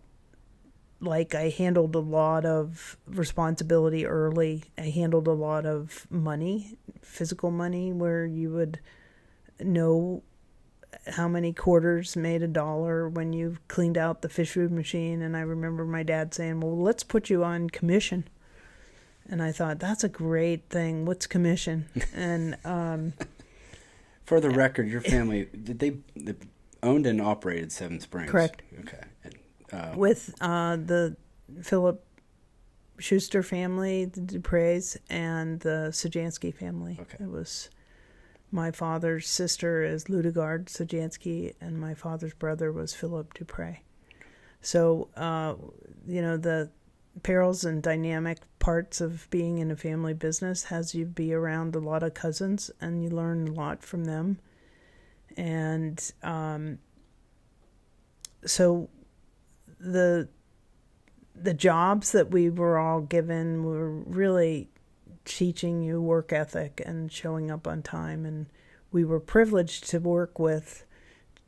like I handled a lot of responsibility early. I handled a lot of money, physical money, where you would know how many quarters made a dollar when you cleaned out the fish food machine. And I remember my dad saying, well, let's put you on commission. And I thought, that's a great thing. What's commission? And for the record, your family, they owned and operated Seven Springs? Correct. Okay. With the Philip Schuster family, the Dupres, and the Sajansky family. Okay. It was my father's sister is Ludegard Sajansky, and my father's brother was Philip Dupre. So, the perils and dynamic parts of being in a family business has you be around a lot of cousins, and you learn a lot from them. And so the jobs that we were all given were really teaching you work ethic and showing up on time. And we were privileged to work with,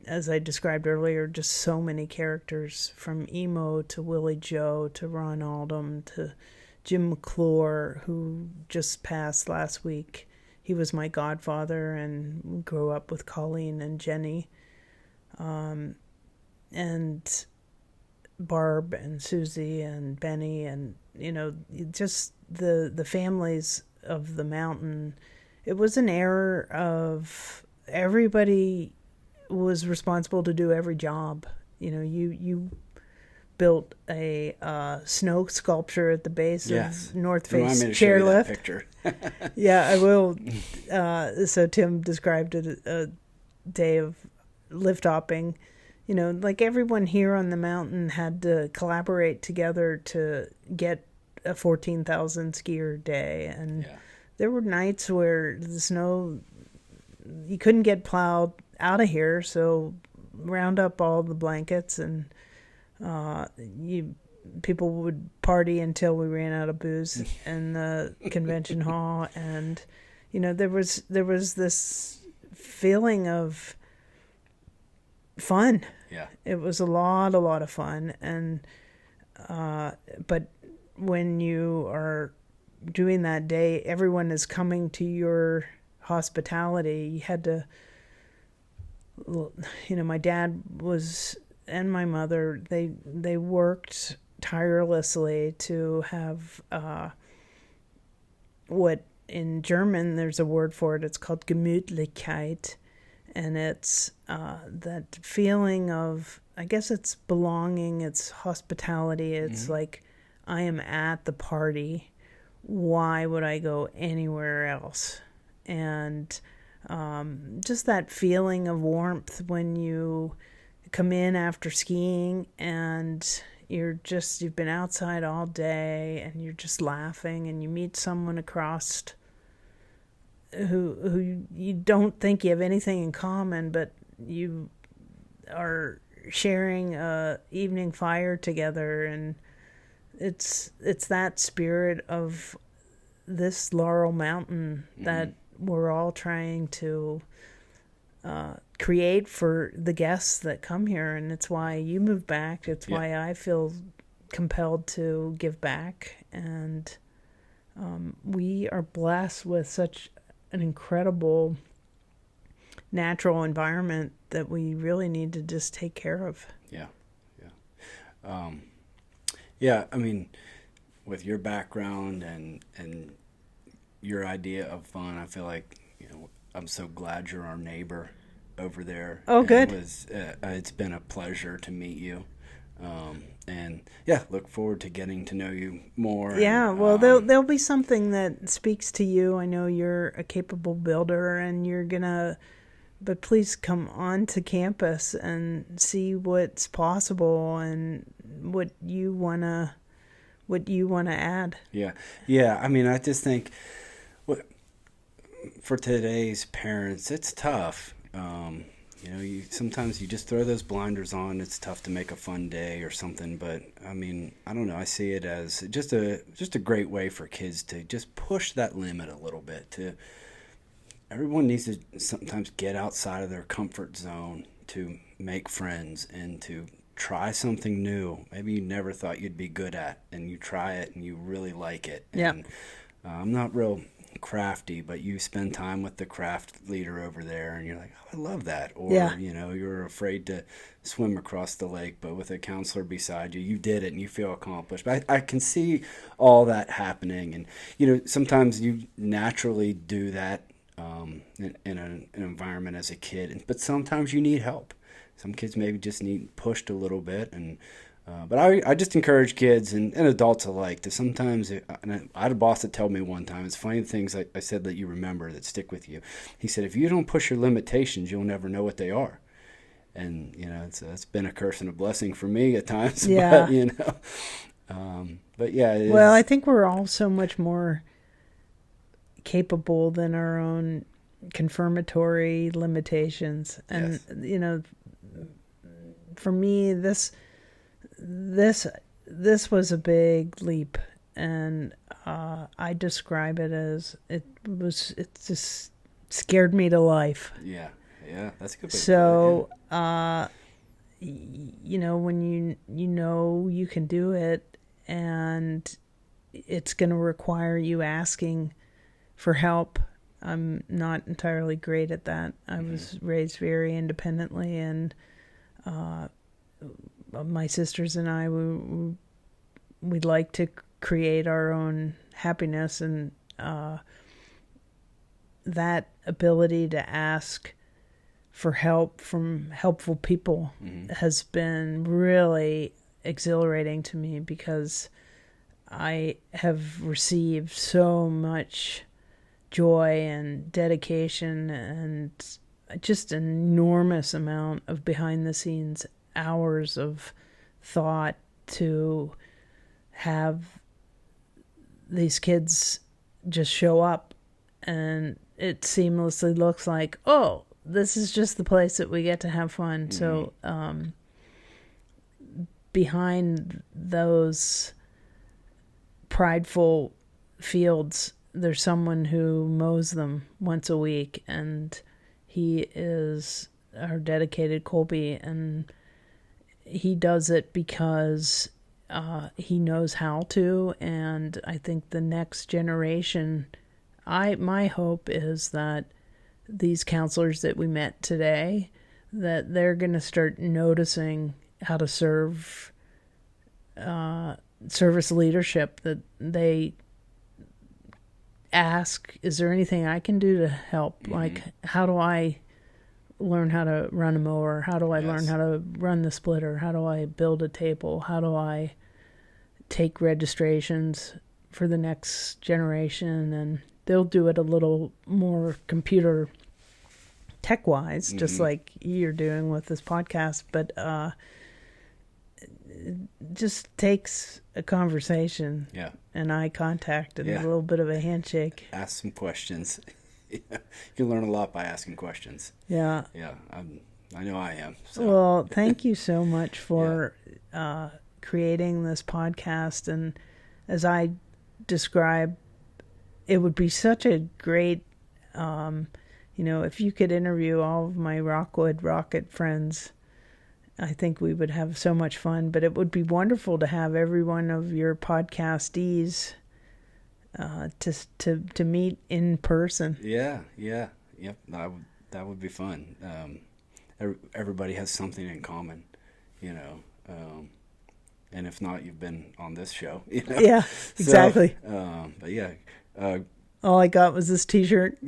as I described earlier, just so many characters, from Emo to Willie Joe to Ron Aldham to Jim McClure, who just passed last week. He was my godfather and grew up with Colleen and Jenny. And Barb and Susie and Benny, and just the families of the mountain. It was an era of everybody was responsible to do every job. You built a snow sculpture at the base of North Face chairlift. Yeah, I will. So Tim described it a day of lift hopping. Like everyone here on the mountain had to collaborate together to get a 14,000 skier day. And there were nights where the snow, you couldn't get plowed out of here. So round up all the blankets, and people would party until we ran out of booze in the convention hall. And, there was this feeling of fun. Yeah. It was a lot of fun. And, but when you are doing that day, everyone is coming to your hospitality. You had to, my dad and my mother, they worked tirelessly to have, what in German, there's a word for it. It's called Gemütlichkeit. And it's that feeling of, I guess it's belonging, it's hospitality. It's like, I am at the party. Why would I go anywhere else? And just that feeling of warmth when you come in after skiing and you've been outside all day and you're just laughing, and you meet someone across who you don't think you have anything in common, but you are sharing a evening fire together. And it's that spirit of this Laurel Mountain that we're all trying to create for the guests that come here. And it's why you move back. It's why I feel compelled to give back. And we are blessed with such an incredible natural environment that we really need to just take care of. I mean, with your background and your idea of fun, I feel like I'm so glad you're our neighbor over there. Oh, good. It's been a pleasure to meet you. And look forward to getting to know you more. Yeah, well, there'll be something that speaks to you. I know you're a capable builder, and but please come on to campus and see what's possible and what you wanna add. Yeah. I mean, I just think, for today's parents, it's tough. Sometimes you just throw those blinders on. It's tough to make a fun day or something. But I mean, I don't know. I see it as just a great way for kids to just push that limit a little bit. Everyone needs to sometimes get outside of their comfort zone to make friends and to try something new. Maybe you never thought you'd be good at, and you try it and you really like it. Yeah. And I'm not real crafty, but you spend time with the craft leader over there and you're like, oh, I love that. Or, you're afraid to swim across the lake, but with a counselor beside you, you did it and you feel accomplished. But I can see all that happening. And, sometimes you naturally do that in an environment as a kid, but sometimes you need help. Some kids maybe just need pushed a little bit, but I just encourage kids and adults alike to sometimes, and I had a boss that told me one time, it's funny things I said that you remember that stick with you. He said, if you don't push your limitations, you'll never know what they are. And, it's been a curse and a blessing for me at times. Yeah. But yeah. Well, I think we're all so much more capable than our own confirmatory limitations. And, yes. For me, this was a big leap, and I describe it as it just scared me to life. Yeah, that's a good way so to put it, when you can do it, and it's going to require you asking for help. I'm not entirely great at that. I was raised very independently, and my sisters and I, we'd like to create our own happiness, and that ability to ask for help from helpful people has been really exhilarating to me, because I have received so much joy and dedication and just an enormous amount of behind the scenes hours of thought to have these kids just show up, and it seamlessly looks like, oh, this is just the place that we get to have fun. So behind those prideful fields, there's someone who mows them once a week, and he is our dedicated Colby, and he does it because he knows how to. And I think the next generation, my hope is that these counselors that we met today, that they're going to start noticing how to serve service leadership, that they ask, is there anything I can do to help? Like, how do I learn how to run a mower? How do I learn how to run the splitter? How do I build a table? How do I take registrations for the next generation? And they'll do it a little more computer tech-wise, just like you're doing with this podcast. But it just takes a conversation and eye contact and a little bit of a handshake. Ask some questions. You can learn a lot by asking questions. Yeah. Yeah, I know I am. So. Well, thank you so much for creating this podcast. And as I describe, it would be such a great, if you could interview all of my Rockwood Rocket friends, I think we would have so much fun. But it would be wonderful to have every one of your podcastees to meet in person. Yep. That would be fun. Everybody has something in common, and if not, you've been on this show. Yeah, exactly. So, but yeah. All I got was this T-shirt.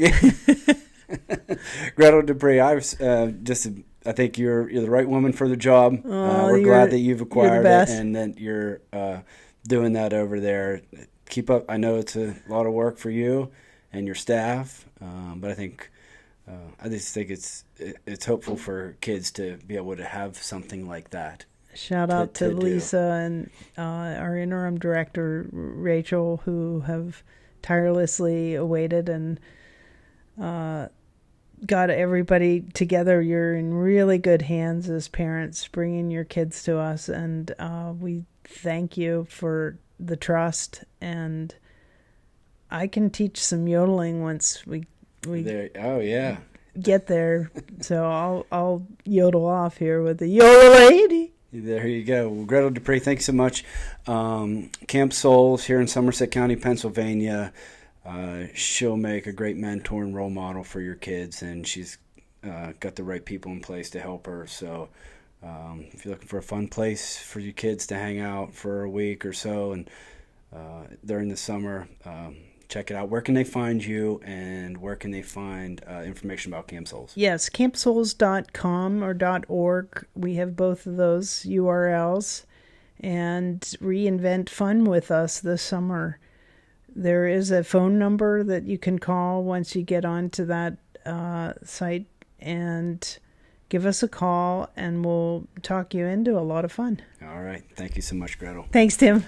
Gretl Dupre, I think you're the right woman for the job. We're glad that you've acquired it and that you're doing that over there. Keep up. I know it's a lot of work for you and your staff, but I just think it's hopeful for kids to be able to have something like that. Shout out to Lisa and our interim director, Rachel, who have tirelessly awaited and got everybody together. You're in really good hands as parents, bringing your kids to us, and we thank you for the trust. And I can teach some yodeling once we there. Oh yeah, get there. So I'll yodel off here with the yodel lady. There you go. Well, Gretl Dupre, thanks so much. Camp Souls here in Somerset County, Pennsylvania. She'll make a great mentor and role model for your kids, and she's got the right people in place to help her. So if you're looking for a fun place for your kids to hang out for a week or so and during the summer, check it out. Where can they find you, and where can they find information about Camp Souls? Yes, campsouls.com or .org. We have both of those URLs. And Reinvent Fun with us this summer. There is a phone number that you can call once you get onto that site, and give us a call, and we'll talk you into a lot of fun. All right. Thank you so much, Gretl. Thanks, Tim.